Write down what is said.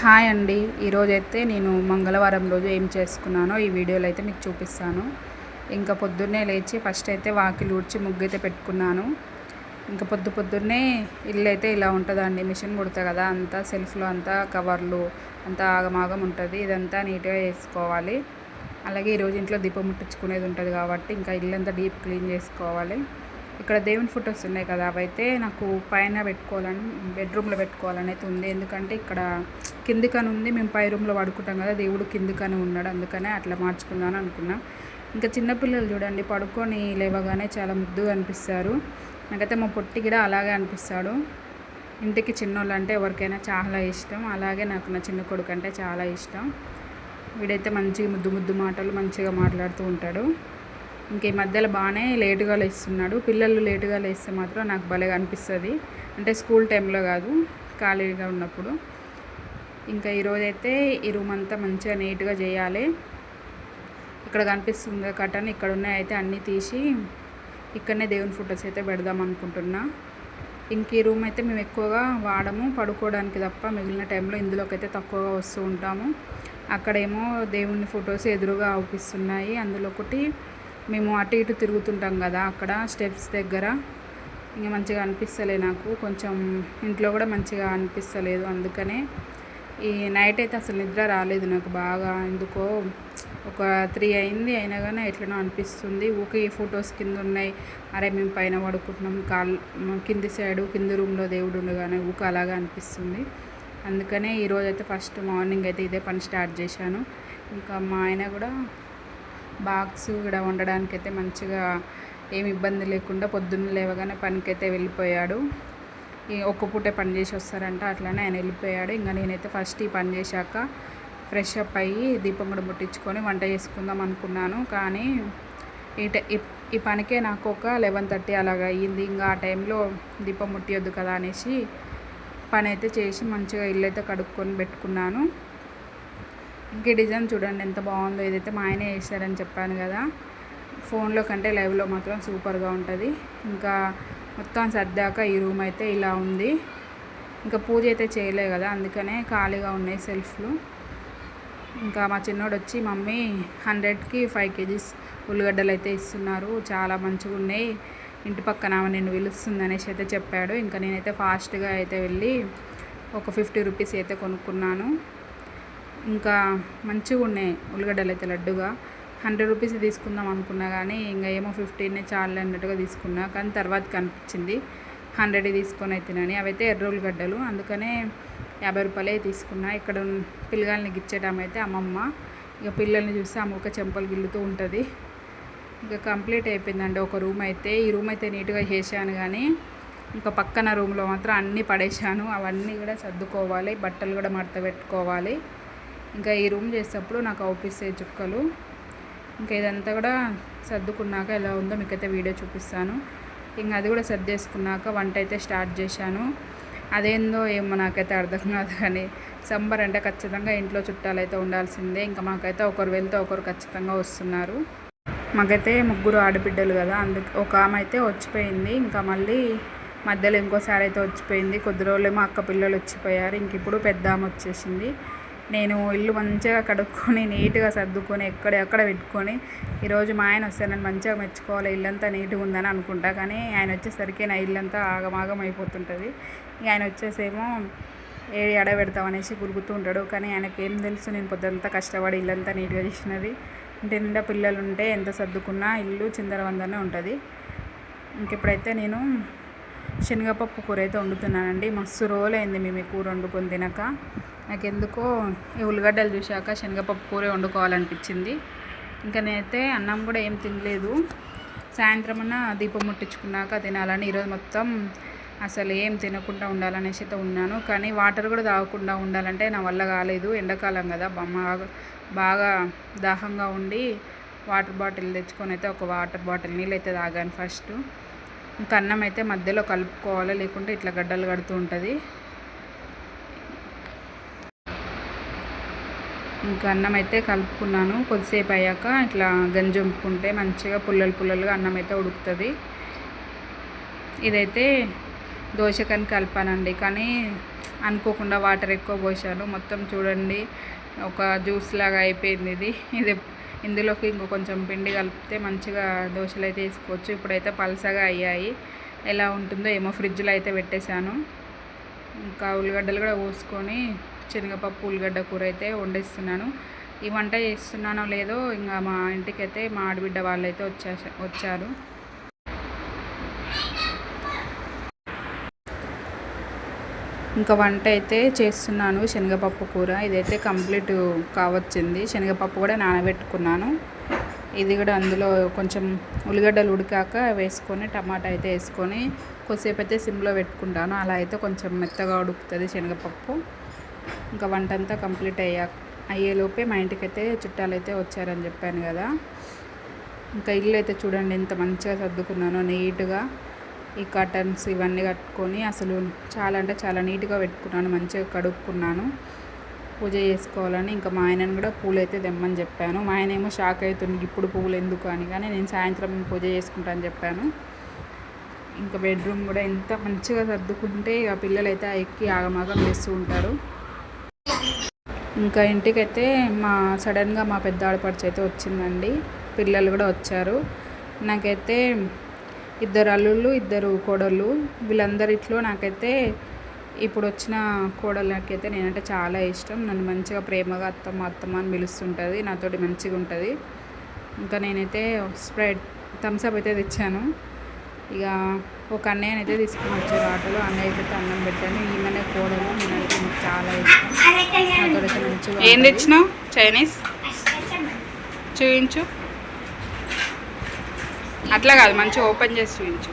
Hi అండి. ఈరోజైతే నేను మంగళవారం రోజు ఏం చేసుకున్నానో ఈ వీడియోలో అయితే మీకు చూపిస్తాను. ఇంకా పొద్దున్నే లేచి ఫస్ట్ అయితే వాకిలి ఊడ్చి ముగ్గైతే పెట్టుకున్నాను. ఇంకా పొద్దున్నే ఇల్లు అయితే ఇలా ఉంటుందండి. మిషన్ కుడతా కదా, అంతా సెల్ఫ్లో అంతా కవర్లు అంతా ఆగమాగం ఉంటుంది. ఇదంతా నీట్గా చేసుకోవాలి. అలాగే ఈరోజు ఇంట్లో దీపం ముట్టించుకునేది ఉంటుంది కాబట్టి ఇంకా ఇల్లంతా డీప్ క్లీన్ చేసుకోవాలి. ఇక్కడ దేవుని ఫొటోస్ ఉన్నాయి కదా, అవైతే నాకు పైన పెట్టుకోవాలని, బెడ్రూమ్లో పెట్టుకోవాలని అయితే ఉంది. ఎందుకంటే ఇక్కడ కిందికని ఉంది, మేము పై రూమ్లో పడుకుంటాం కదా, దేవుడు కిందికని ఉన్నాడు, అందుకనే అట్లా మార్చుకుందాను అనుకున్నా. ఇంకా చిన్నపిల్లలు చూడండి, పడుకొని లేవగానే చాలా ముద్దుగా అనిపిస్తారు. నాకైతే మా పొట్టి కూడా అలాగే అనిపిస్తాడు. ఇంటికి చిన్నోళ్ళు అంటే ఎవరికైనా చాలా ఇష్టం. అలాగే నాకు నా చిన్న కొడుకు అంటే చాలా ఇష్టం. వీడైతే మంచిగా ముద్దు మాటలు మంచిగా మాట్లాడుతూ ఉంటాడు. ఇంక ఈ మధ్యలో బాగానే లేటుగా లేస్తున్నాడు. పిల్లలు లేటుగా లేస్తే మాత్రం నాకు భలేగా అనిపిస్తుంది. అంటే స్కూల్ టైంలో కాదు, ఖాళీగా ఉన్నప్పుడు. ఇంకా ఈరోజైతే ఈ రూమ్ అంతా మంచిగా నీట్గా చేయాలి. ఇక్కడ కనిపిస్తుంది కటన్, ఇక్కడ ఉన్నాయి అయితే అన్నీ తీసి ఇక్కడనే దేవుని ఫొటోస్ అయితే పెడదాం అనుకుంటున్నా. ఇంక ఈ రూమ్ అయితే మేము ఎక్కువగా వాడము, పడుకోవడానికి తప్ప. మిగిలిన టైంలో ఇందులోకి అయితే తక్కువగా వస్తూ ఉంటాము. అక్కడేమో దేవుని ఫొటోస్ ఎదురుగా అవుపిస్తున్నాయి. అందులో ఒకటి మేము అటు ఇటు తిరుగుతుంటాం కదా, అక్కడ స్టెప్స్ దగ్గర ఇంకా మంచిగా అనిపిస్తలే నాకు. కొంచెం ఇంట్లో కూడా మంచిగా అనిపిస్తలేదు. అందుకనే ఈ నైట్ అయితే అసలు నిద్ర రాలేదు నాకు బాగా. ఎందుకో ఒక 3 అయింది, అయినా కానీ ఎట్లనో అనిపిస్తుంది. ఊకే ఈ ఫొటోస్ కింద ఉన్నాయి, అరే మేము పైన పడుకుంటున్నాం, కింది సైడు కింది రూమ్లో దేవుడు ఉండగానే ఊక అలాగా అనిపిస్తుంది. అందుకనే ఈరోజైతే ఫస్ట్ మార్నింగ్ అయితే ఇదే పని స్టార్ట్ చేశాను. ఇంకా మా ఆయన కూడా బాక్స్ కూడా వండడానికి అయితే మంచిగా ఏమి ఇబ్బంది లేకుండా పొద్దున్న లేవగానే పనికైతే వెళ్ళిపోయాడు. ఒక్క పూటే పని చేసి వస్తారంట, అట్లానే ఆయన వెళ్ళిపోయాడు. ఇంకా నేనైతే ఫస్ట్ ఈ పని చేశాక ఫ్రెష్ అప్ అయ్యి దీపం కూడా ముట్టించుకొని వంట చేసుకుందాం అనుకున్నాను. కానీ ఈ పనికే నాకు ఒక 11:30 అలాగ అయ్యింది. ఇంకా ఆ టైంలో దీపం ముట్టియొద్దు కదా అనేసి పని అయితే చేసి మంచిగా ఇల్లు అయితే కడుక్కొని పెట్టుకున్నాను. ఇంక డిజైన్ చూడండి ఎంత బాగుందో. ఇదైతే మా ఆయనే వేసారని చెప్పాను కదా. ఫోన్లో కంటే లైవ్లో మాత్రం సూపర్గా ఉంటుంది. ఇంకా మొత్తం సర్దాక ఈ రూమ్ అయితే ఇలా ఉంది. ఇంకా పూజ అయితే చేయలే కదా, అందుకనే ఖాళీగా ఉన్నాయి సెల్ఫ్లు. ఇంకా మా చిన్నోడు వచ్చి మమ్మీ 100కి 5 kgs ఉల్లిగడ్డలు అయితే ఇస్తున్నారు, చాలా మంచిగా ఉన్నాయి, ఇంటి పక్కన ఆమె నిన్ను పిలుస్తుంది అనేసి అయితే చెప్పాడు. ఇంకా నేనైతే ఫాస్ట్గా అయితే వెళ్ళి ఒక 50 రూపీస్ అయితే కొనుక్కున్నాను. ఇంకా మంచిగా ఉన్నాయి ఉల్లిగడ్డలు అయితే లడ్డుగా. 100 రూపీస్ తీసుకుందాం అనుకున్నా కానీ ఇంకా ఏమో 15 చాలు అన్నట్టుగా తీసుకున్నా. కానీ తర్వాత కనిపించింది 100 తీసుకొని అయితేనని. అవైతే ఎర్ర ఉల్లిగడ్డలు, అందుకనే 50 రూపాయలే తీసుకున్నా. ఇక్కడ పిల్లగాల్ని గిచ్చేటం అయితే అమ్మమ్మ. ఇక పిల్లల్ని చూస్తే అమ్మక చెంపలు గిల్లుతూ ఉంటుంది. ఇక కంప్లీట్ అయిపోయిందండి ఒక రూమ్ అయితే. ఈ రూమ్ అయితే నీట్గా చేశాను, కానీ ఇంకా పక్కన రూమ్లో మాత్రం అన్నీ పడేశాను. అవన్నీ కూడా సర్దుకోవాలి, బట్టలు కూడా మడత పెట్టుకోవాలి. ఇంకా ఈ రూమ్ చేసేటప్పుడు నాకు అవుపిస్తాయి చుక్కలు. ఇంకా ఇదంతా కూడా సర్దుకున్నాక ఎలా ఉందో మీకైతే వీడియో చూపిస్తాను. ఇంకా అది కూడా సర్దేసుకున్నాక వంట అయితే స్టార్ట్ చేశాను. అదేందో ఏమో నాకైతే అర్థం కాదు, కానీ సమ్మర్ అంటే ఖచ్చితంగా ఇంట్లో చుట్టాలు అయితే ఉండాల్సిందే. ఇంకా మాకైతే ఒకరు వెళ్తే ఒకరు ఖచ్చితంగా వస్తున్నారు. మాకైతే 3 ఆడబిడ్డలు కదా, అందుకే ఒక ఆమె అయితే వచ్చిపోయింది. ఇంకా మళ్ళీ మధ్యలో ఇంకోసారి అయితే వచ్చిపోయింది. కొద్ది రోజులేమో అక్క పిల్లలు వచ్చిపోయారు. ఇంక ఇప్పుడు పెద్ద ఆమె వచ్చేసింది. నేను ఇల్లు మంచిగా కడుక్కొని నీట్గా సర్దుకొని ఎక్కడ పెట్టుకొని, ఈరోజు మా ఆయన వస్తే నన్ను మంచిగా మెచ్చుకోవాలి, ఇల్లంతా నీట్గా ఉందని అనుకుంటా. కానీ ఆయన వచ్చేసరికి నా ఇల్లంతా ఆగమాగం అయిపోతుంటుంది. ఇక ఆయన వచ్చేసేమో ఏడి అడ పెడతామనేసి గురుగుతూ ఉంటాడు. కానీ ఆయనకి ఏం తెలుసు నేను పొద్దుంతా కష్టపడి ఇల్లంతా నీట్గా చేసినది. ఇంటి నిండా పిల్లలు ఉంటే ఎంత సర్దుకున్నా ఇల్లు చిందరవందనే ఉంటుంది. ఇంకెప్పుడైతే నేను శనగపప్పు కూర అయితే వండుతున్నానండి. మస్తు రోజులైంది మేము ఈ కూర వండుకొని తినక. నాకెందుకో ఈ ఉల్లిగడ్డలు చూశాక శనగపప్పు కూర వండుకోవాలనిపించింది. ఇంకా నేనైతే అన్నం కూడా ఏం తినలేదు. సాయంత్రమన్నా దీపం ముట్టించుకున్నాక తినాలని. ఈరోజు మొత్తం అసలు ఏం తినకుండా ఉండాలనేసి అయితే ఉన్నాను. కానీ వాటర్ కూడా తాగకుండా ఉండాలంటే నా వల్ల కాలేదు. ఎండాకాలం కదా, బాగా దాహంగా ఉండి వాటర్ బాటిల్ తెచ్చుకొని అయితే ఒక వాటర్ బాటిల్ నీళ్ళు అయితే తాగాను ఫస్ట్. ఇంకా అన్నం అయితే మధ్యలో కలుపుకోవాలి, లేకుంటే ఇట్లా గడ్డలు కడుతూ ఉంటుంది. ఇంకా అన్నం అయితే కలుపుకున్నాను. కొద్దిసేపు అయ్యాక ఇట్లా గంజి వంపుకుంటే మంచిగా పుల్లలుగా అన్నం అయితే ఉడుకుతుంది. ఇదైతే దోశకని కలిపానండి, కానీ అనుకోకుండా వాటర్ ఎక్కువ పోసాను. మొత్తం చూడండి ఒక జ్యూస్ లాగా అయిపోయింది ఇది. ఇందులోకి ఇంకో కొంచెం పిండి కలిపితే మంచిగా దోశలు అయితే వేసుకోవచ్చు. ఇప్పుడైతే పలసగా అయ్యాయి. ఎలా ఉంటుందో ఏమో ఫ్రిడ్జ్లో అయితే పెట్టేశాను. ఇంకా ఉల్లిగడ్డలు కూడా కోసుకొని శనగపప్పు ఉల్లిగడ్డ కూర అయితే వండిస్తున్నాను. ఈ వంట చేస్తున్నానో లేదో ఇంకా మా ఇంటికైతే మా ఆడబిడ్డ వాళ్ళైతే వచ్చారు. ఇంకా వంట అయితే చేస్తున్నాను. శనగపప్పు కూర ఇదైతే కంప్లీట్ కావచ్చింది. శనగపప్పు కూడా నానబెట్టుకున్నాను. ఇది కూడా అందులో కొంచెం ఉల్లిగడ్డలు ఉడికాక వేసుకొని టమాటా అయితే వేసుకొని కొద్దిసేపు అయితే సిమ్లో పెట్టుకుంటాను. అలా అయితే కొంచెం మెత్తగా ఉడుకుతుంది శనగపప్పు. ఇంకా వంట అంతా కంప్లీట్ అయ్యేలోపే మా ఇంటికైతే చుట్టాలు అయితే వచ్చారని చెప్పాను కదా. ఇంకా ఇల్లు అయితే చూడండి ఎంత మంచిగా సర్దుకున్నానో నీట్గా. ఈ కర్టన్స్ ఇవన్నీ కట్టుకొని అసలు చాలా అంటే చాలా నీట్గా పెట్టుకున్నాను. మంచిగా కడుక్కున్నాను పూజ చేసుకోవాలని. ఇంకా మా ఆయనను కూడా పూలు అయితే తెమ్మని చెప్పాను. మా ఆయన ఏమో షాక్ అవుతుంది ఇప్పుడు పూలు ఎందుకు అని. కానీ నేను సాయంత్రం పూజ చేసుకుంటాను చెప్పాను. ఇంకా బెడ్రూమ్ కూడా ఎంత మంచిగా సర్దుకుంటే ఇక పిల్లలు అయితే ఎక్కి ఆగమాగం చేస్తూ ఉంటారు. ఇంకా ఇంటికైతే సడన్గా మా పెద్ద ఆడపడుచు అయితే వచ్చిందండి. పిల్లలు కూడా వచ్చారు. నాకైతే 2 అల్లుళ్ళు 2 కోడళ్ళు. వీళ్ళందరిట్లో నాకైతే ఇప్పుడు వచ్చిన కోడళ్ళకైతే నేనంటే చాలా ఇష్టం. నన్ను మంచిగా ప్రేమగా అత్తమ్మ అని పిలుస్తుంటుంది. నాతోటి మంచిగా ఉంటుంది. ఇంకా నేనైతే స్ప్రైట్ థమ్స్అప్ అయితే తెచ్చాను. ఇక ఒక అన్నయ్యనైతే తీసుకుని వచ్చారు ఆటోలో. అన్నయ్యకి అయితే అన్నం పెట్టాను. ఈమెనే కోడలు. నేనైతే నాకు చాలా ఇష్టం. నాతోటి మంచిగా. ఏం తెచ్చినావు? చైనీస్ చూపించు. అట్లా కాదు మంచిగా ఓపెన్ చేసి చూపించు.